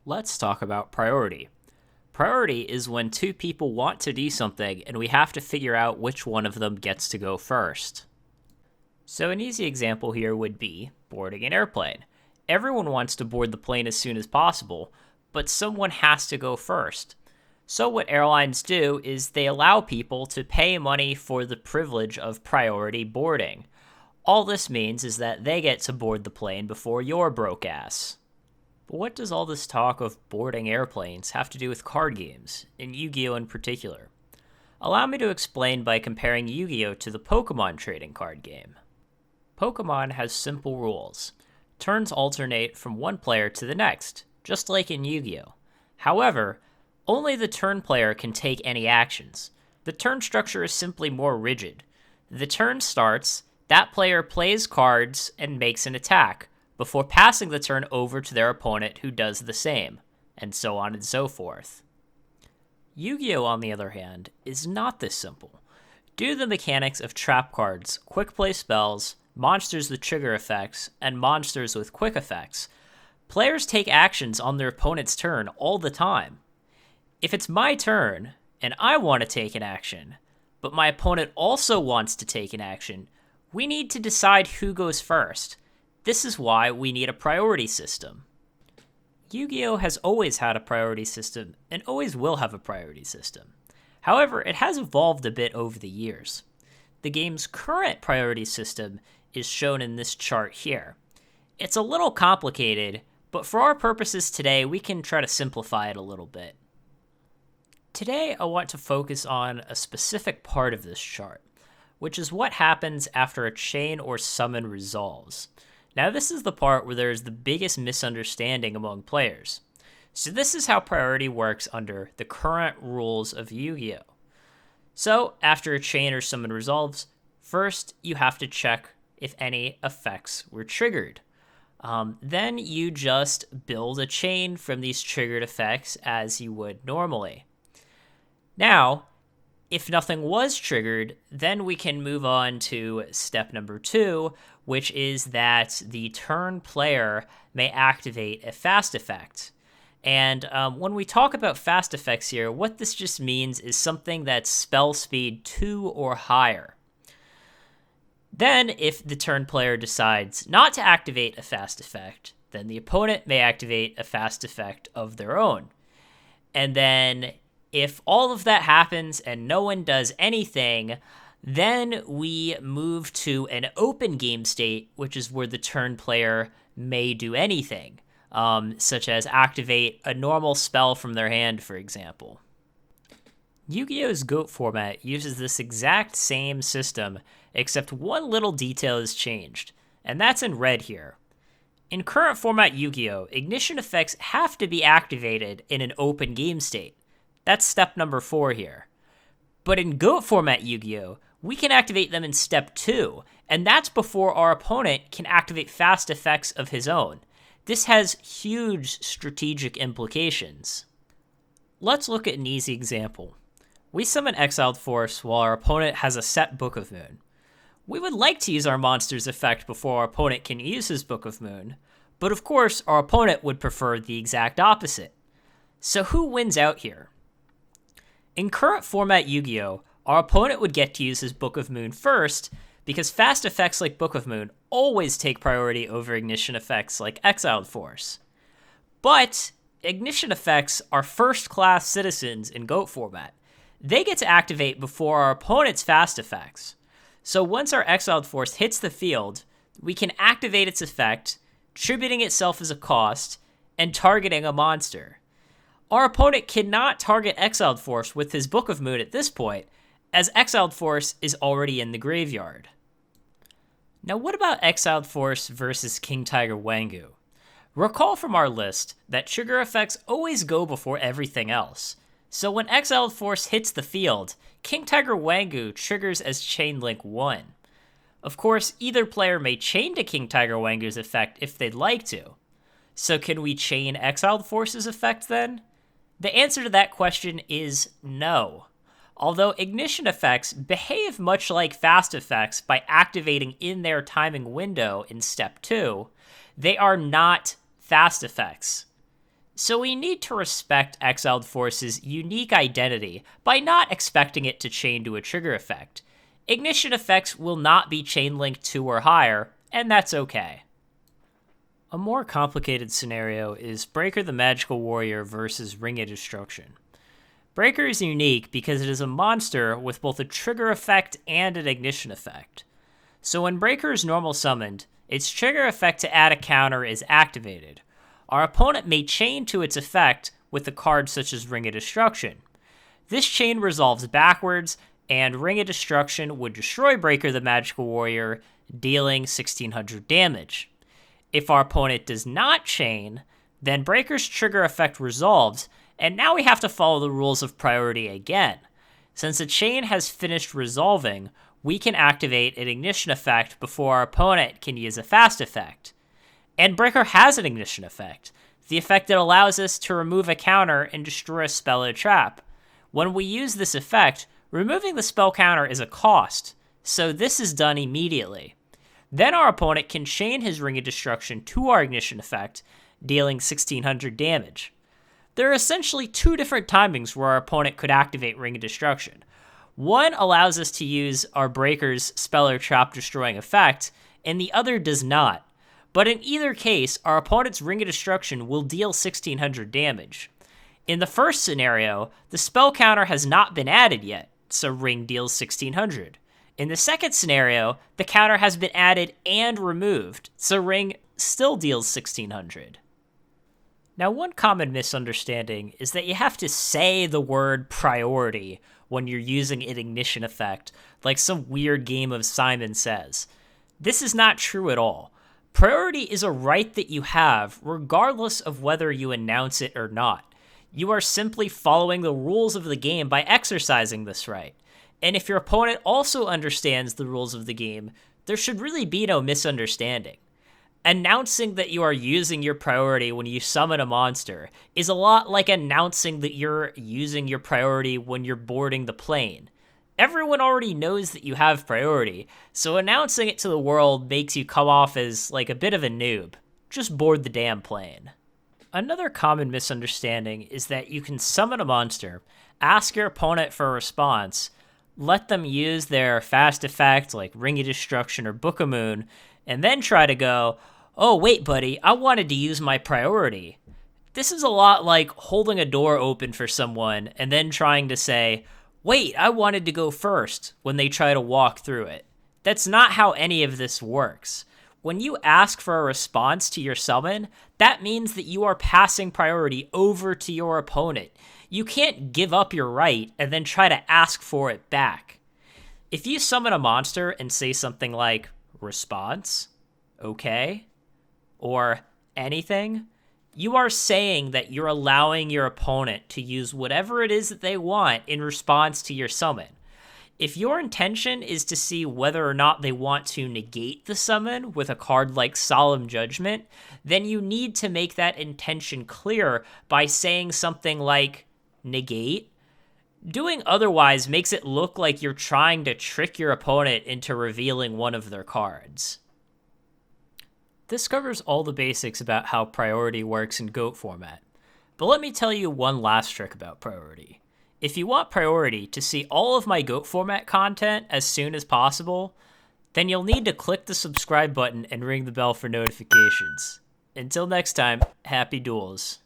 Let's talk about priority. Priority is when two people want to do something and we have to figure out which one of them gets to go first. So, an easy example here would be boarding an airplane. Everyone wants to board the plane as soon as possible, but someone has to go first. So, what airlines do is they allow people to pay money for the privilege of priority boarding. All this means is that they get to board the plane before your broke ass. But what does all this talk of boarding airplanes have to do with card games, and Yu-Gi-Oh in particular? Allow me to explain by comparing Yu-Gi-Oh to the Pokemon trading card game. Pokemon has simple rules. Turns alternate from one player to the next, just like in Yu-Gi-Oh! However, only the turn player can take any actions. The turn structure is simply more rigid. The turn starts, that player plays cards and makes an attack, before passing the turn over to their opponent who does the same, and so on and so forth. Yu-Gi-Oh, on the other hand, is not this simple. Due to the mechanics of trap cards, quick play spells, monsters with trigger effects, and monsters with quick effects, players take actions on their opponent's turn all the time. If it's my turn, and I want to take an action, but my opponent also wants to take an action, we need to decide who goes first. This is why we need a priority system. Yu-Gi-Oh! Has always had a priority system and always will have a priority system. However, it has evolved a bit over the years. The game's current priority system is shown in this chart here. It's a little complicated, but for our purposes today, we can try to simplify it a little bit. Today, I want to focus on a specific part of this chart, which is what happens after a chain or summon resolves. Now, this is the part where there is the biggest misunderstanding among players. So this is how priority works under the current rules of Yu-Gi-Oh! So, after a chain or summon resolves, first you have to check if any effects were triggered. Then you just build a chain from these triggered effects as you would normally. Now, if nothing was triggered, then we can move on to step number 2, which is that the turn player may activate a fast effect. And when we talk about fast effects here, what this just means is something that's spell speed 2 or higher. Then, if the turn player decides not to activate a fast effect, then the opponent may activate a fast effect of their own. And then, if all of that happens and no one does anything, then we move to an open game state, which is where the turn player may do anything, such as activate a normal spell from their hand, for example. Yu-Gi-Oh's GOAT format uses this exact same system, except one little detail is changed, and that's in red here. In current format Yu-Gi-Oh, ignition effects have to be activated in an open game state. That's step number 4 here. But in GOAT format Yu-Gi-Oh, we can activate them in step 2, and that's before our opponent can activate fast effects of his own. This has huge strategic implications. Let's look at an easy example. We summon Exiled Force while our opponent has a set Book of Moon. We would like to use our monster's effect before our opponent can use his Book of Moon, but of course our opponent would prefer the exact opposite. So who wins out here? In current format Yu-Gi-Oh, our opponent would get to use his Book of Moon first, because fast effects like Book of Moon always take priority over ignition effects like Exiled Force. But ignition effects are first-class citizens in GOAT format. They get to activate before our opponent's fast effects. So once our Exiled Force hits the field, we can activate its effect, tributing itself as a cost, and targeting a monster. Our opponent cannot target Exiled Force with his Book of Moon at this point, as Exiled Force is already in the graveyard. Now what about Exiled Force versus King Tiger Wangu? Recall from our list that trigger effects always go before everything else. So when Exiled Force hits the field, King Tiger Wangu triggers as Chain Link 1. Of course, either player may chain to King Tiger Wangu's effect if they'd like to. So can we chain Exiled Force's effect then? The answer to that question is no. Although ignition effects behave much like fast effects by activating in their timing window in step 2, they are not fast effects. So we need to respect Exiled Force's unique identity by not expecting it to chain to a trigger effect. Ignition effects will not be chain linked 2 or higher, and that's okay. A more complicated scenario is Breaker the Magical Warrior versus Ring of Destruction. Breaker is unique because it is a monster with both a trigger effect and an ignition effect. So when Breaker is normal summoned, its trigger effect to add a counter is activated. Our opponent may chain to its effect with a card such as Ring of Destruction. This chain resolves backwards, and Ring of Destruction would destroy Breaker the Magical Warrior, dealing 1600 damage. If our opponent does not chain, then Breaker's trigger effect resolves, and now we have to follow the rules of priority again. Since the chain has finished resolving, we can activate an ignition effect before our opponent can use a fast effect. And Breaker has an ignition effect, the effect that allows us to remove a counter and destroy a spell or trap. When we use this effect, removing the spell counter is a cost, so this is done immediately. Then our opponent can chain his Ring of Destruction to our ignition effect, dealing 1600 damage. There are essentially 2 different timings where our opponent could activate Ring of Destruction. One allows us to use our Breaker's spell or trap destroying effect, and the other does not. But in either case, our opponent's Ring of Destruction will deal 1600 damage. In the first scenario, the spell counter has not been added yet, so Ring deals 1600. In the second scenario, the counter has been added and removed, so Ring still deals 1600. Now, one common misunderstanding is that you have to say the word priority when you're using an ignition effect, like some weird game of Simon Says. This is not true at all. Priority is a right that you have, regardless of whether you announce it or not. You are simply following the rules of the game by exercising this right. And if your opponent also understands the rules of the game, there should really be no misunderstanding. Announcing that you are using your priority when you summon a monster is a lot like announcing that you're using your priority when you're boarding the plane. Everyone already knows that you have priority, so announcing it to the world makes you come off as like a bit of a noob. Just board the damn plane. Another common misunderstanding is that you can summon a monster, ask your opponent for a response, let them use their fast effect like Ring of Destruction or Book of Moon, and then try to go, oh wait buddy, I wanted to use my priority. This is a lot like holding a door open for someone and then trying to say, wait, I wanted to go first, when they try to walk through it. That's not how any of this works. When you ask for a response to your summon, that means that you are passing priority over to your opponent. You can't give up your right and then try to ask for it back. If you summon a monster and say something like, response, okay, or anything, you are saying that you're allowing your opponent to use whatever it is that they want in response to your summon. If your intention is to see whether or not they want to negate the summon with a card like Solemn Judgment, then you need to make that intention clear by saying something like, negate. Doing otherwise makes it look like you're trying to trick your opponent into revealing one of their cards. This covers all the basics about how priority works in GOAT format. But let me tell you one last trick about priority. If you want priority to see all of my GOAT format content as soon as possible, then you'll need to click the subscribe button and ring the bell for notifications. Until next time, happy duels.